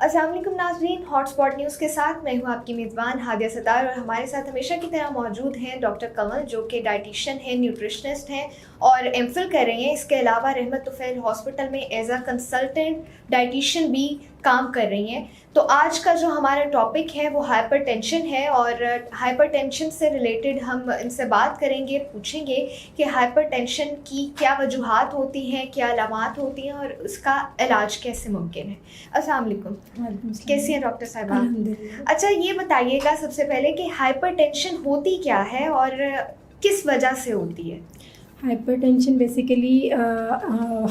अस्सलाम वालेकुम नाज़रीन, हॉटस्पॉट न्यूज़ के साथ मैं हूं आपकी मेज़बान हादिया सतार और हमारे साथ हमेशा की तरह मौजूद हैं डॉक्टर कमल, जो कि डाइटिशियन हैं, न्यूट्रिशनिस्ट हैं और एमफिल कर रही हैं। इसके अलावा रहमत तुफ़ैल हॉस्पिटल में एज अ कंसल्टेंट डाइटिशियन भी काम कर रही हैं। तो आज का जो हमारा टॉपिक है वो हाइपरटेंशन है और हाइपरटेंशन से रिलेटेड हम इनसे बात करेंगे, पूछेंगे कि हाइपरटेंशन की क्या वजूहात होती हैं, क्या अलामात होती हैं और उसका इलाज कैसे मुमकिन है। अस्सलाम वालेकुम, कैसी हैं डॉक्टर साहिबा? अच्छा, ये बताइएगा सबसे पहले कि हाइपरटेंशन होती क्या है और किस वजह से होती है? Hypertension basically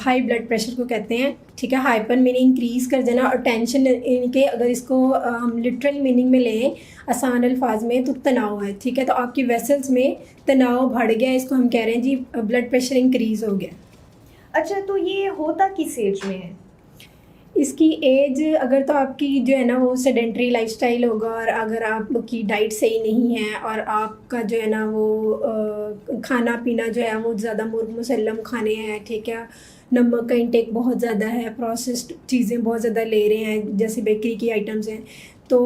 high blood pressure को कहते हैं। ठीक है, हाइपर मीनिंग इंक्रीज कर देना और टेंशन इनके अगर इसको हम लिटरल मीनिंग में लें आसान अल्फाज में तो तनाव है। ठीक है, तो आपकी वेसल्स में तनाव बढ़ गया, इसको हम कह रहे हैं जी ब्लड प्रेशर इंक्रीज हो गया। अच्छा, तो ये होता किस एज में है? इसकी एज अगर तो आपकी जो है ना वो सेडेंट्री लाइफस्टाइल होगा और अगर आपकी डाइट सही नहीं है और आपका जो है ना वो खाना पीना जो है वो ज़्यादा मुर्ग मुसल्लम खाने हैं, ठीक है, नमक का इंटेक बहुत ज़्यादा है, प्रोसेस्ड चीज़ें बहुत ज़्यादा ले रहे हैं जैसे बेकरी की आइटम्स हैं, तो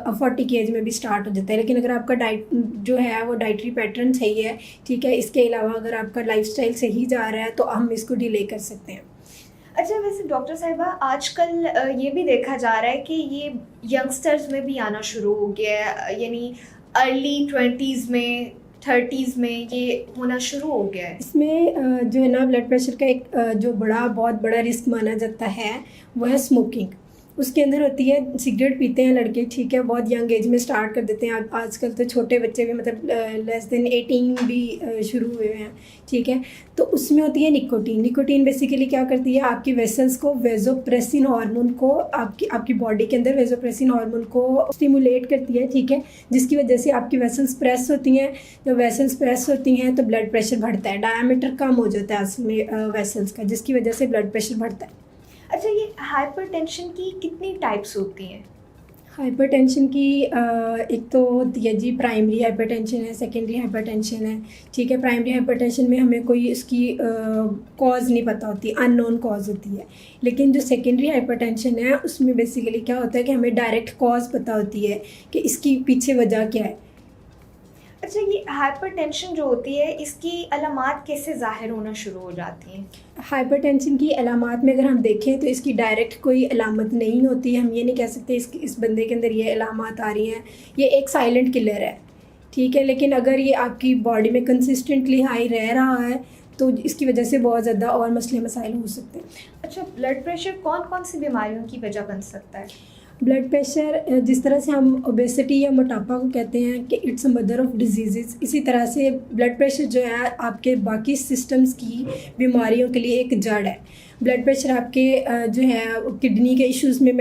40 की एज में भी स्टार्ट हो जाता है। लेकिन अगर आपका डाइट जो है वो डाइटरी पैटर्न सही है, ठीक है, इसके अलावा अगर आपका लाइफस्टाइल सही जा रहा है तो हम इसको डिले कर सकते हैं। अच्छा, वैसे डॉक्टर साहिबा आजकल ये भी देखा जा रहा है कि ये यंगस्टर्स में भी आना शुरू हो गया है, यानी अर्ली 20s में 30s में ये होना शुरू हो गया है। इसमें जो है ना ब्लड प्रेशर का एक जो बहुत बड़ा रिस्क माना जाता है वो है स्मोकिंग। उसके अंदर होती है सिगरेट पीते हैं लड़के, ठीक है, बहुत यंग एज में स्टार्ट कर देते हैं। आजकल तो छोटे बच्चे भी मतलब लेस देन 18 भी शुरू हुए हैं, ठीक है। तो उसमें होती है निकोटीन। निकोटीन बेसिकली क्या करती है, आपकी वेसल्स को वेजोप्रेसिन हार्मोन को आपकी बॉडी के अंदर वेजोप्रेसिन हार्मोन को स्टिमुलेट करती है, ठीक है, जिसकी वजह से आपकी वेसल्स प्रेस होती हैं। जब वेसल्स प्रेस होती हैं तो ब्लड प्रेशर बढ़ता है, डायमीटर कम हो जाता है असल में वेसल्स का, जिसकी वजह से ब्लड प्रेशर बढ़ता है। अच्छा, ये हाइपरटेंशन की कितनी टाइप्स होती हैं? हाइपरटेंशन की एक तो होती है जी प्राइमरी हाइपरटेंशन है, सेकेंडरी हाइपरटेंशन है, ठीक है। प्राइमरी हाइपरटेंशन में हमें कोई इसकी कॉज नहीं पता होती, अननोन कॉज होती है। लेकिन जो सेकेंडरी हाइपरटेंशन है उसमें बेसिकली क्या होता है कि हमें डायरेक्ट कॉज पता होती है कि इसकी पीछे वजह क्या है। अच्छा, ये हाइपरटेंशन जो होती है इसकी अलामात कैसे ज़ाहिर होना शुरू हो जाती हैं? हाइपरटेंशन की अलामात में अगर हम देखें तो इसकी डायरेक्ट कोई अलामत नहीं होती। हम ये नहीं कह सकते इस बंदे के अंदर ये अलामात आ रही हैं। ये एक साइलेंट किलर है, ठीक है। लेकिन अगर ये आपकी बॉडी में कंसिस्टेंटली हाई रह रहा है तो इसकी वजह से बहुत ज़्यादा और मसले मसाइल हो सकते हैं। अच्छा, ब्लड प्रेशर कौन कौन सी बीमारियों की वजह बन सकता है? ब्लड प्रेशर जिस तरह से हम ओबेसिटी या मोटापा को कहते हैं कि it's a mother of disease, इसी तरह से ब्लड प्रेशर जो है आपके बाकी सिस्टम्स की बीमारियों के लिए एक जड़ है। ब्लड प्रेशर आपके जो है किडनी के इश्यूज़ में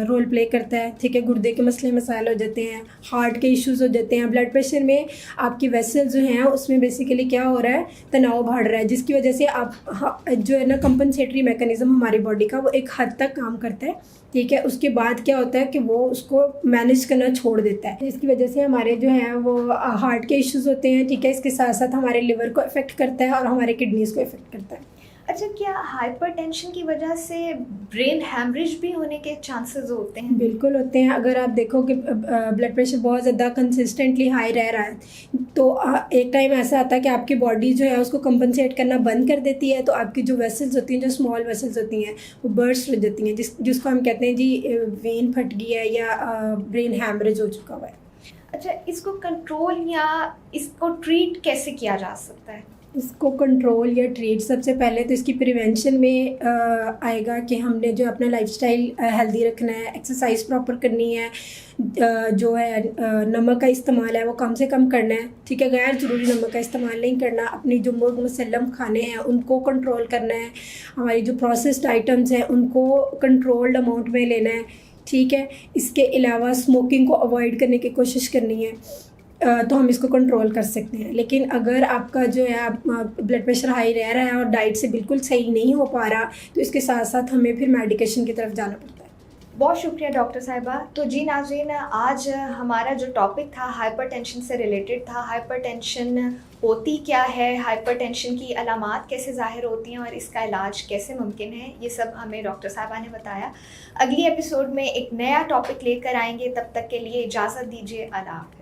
रोल प्ले करता है, ठीक है, गुर्दे के मसले मसाइल हो जाते हैं, हार्ट के इश्यूज़ हो जाते हैं। ब्लड प्रेशर में आपकी वेसल जो हैं उसमें बेसिकली क्या हो रहा है, तनाव बढ़ रहा है, जिसकी वजह से आप जो है ना कंपनसेटरी मैकेनिज़्म हमारी बॉडी का वो एक हद तक काम करता है, ठीक है। उसके बाद क्या होता है कि वो उसको मैनेज करना छोड़ देता है, जिसकी वजह से हमारे जो है वो हार्ट के इश्यूज़ होते हैं, ठीक है। इसके साथ साथ हमारे लिवर को इफ़ेक्ट करता है और हमारे किडनीज़ को इफ़ेक्ट करता है। अच्छा, क्या हाइपरटेंशन की वजह से ब्रेन हैमरेज भी होने के चांसेस होते हैं? बिल्कुल होते हैं। अगर आप देखो कि ब्लड प्रेशर बहुत ज़्यादा कंसिस्टेंटली हाई रह रहा है तो एक टाइम ऐसा आता है कि आपकी बॉडी जो है उसको कंपनसेट करना बंद कर देती है, तो आपकी जो वेसल्स होती हैं, जो स्मॉल वेसल्स होती हैं, वो बर्स्ट हो जाती हैं, जिसको हम कहते हैं जी वेन फट गई है या ब्रेन हैमरेज हो चुका हुआ है। अच्छा, इसको कंट्रोल या इसको ट्रीट कैसे किया जा सकता है? इसको कंट्रोल या ट्रीट सबसे पहले तो इसकी प्रिवेंशन में आएगा कि हमने जो अपना लाइफस्टाइल हेल्दी रखना है, एक्सरसाइज प्रॉपर करनी है, जो है नमक का इस्तेमाल है वो कम से कम करना है, ठीक है, गैर ज़रूरी नमक का इस्तेमाल नहीं करना, अपनी जो मुर्ग मुसल्लम खाने हैं उनको कंट्रोल करना है, हमारी जो प्रोसेस्ड आइटम्स हैं उनको कंट्रोल्ड अमाउंट में लेना है, ठीक है। इसके अलावा स्मोकिंग को अवॉइड करने की कोशिश करनी है, तो हम इसको कंट्रोल कर सकते हैं। लेकिन अगर आपका जो है ब्लड प्रेशर हाई रह रहा है और डाइट से बिल्कुल सही नहीं हो पा रहा तो इसके साथ साथ हमें फिर मेडिकेशन की तरफ जाना पड़ता है। बहुत शुक्रिया डॉक्टर साहिबा। तो जी नाज़रीन, आज हमारा जो टॉपिक था हाइपरटेंशन से रिलेटेड था। हाइपरटेंशन होती क्या है, हाइपरटेंशन की अलामात कैसे ज़ाहिर होती हैं और इसका इलाज कैसे मुमकिन है, ये सब हमें डॉक्टर साहिबा ने बताया। अगली एपिसोड में एक नया टॉपिक लेकर आएंगे, तब तक के लिए इजाज़त दीजिए। अल्लाह हाफ़िज़।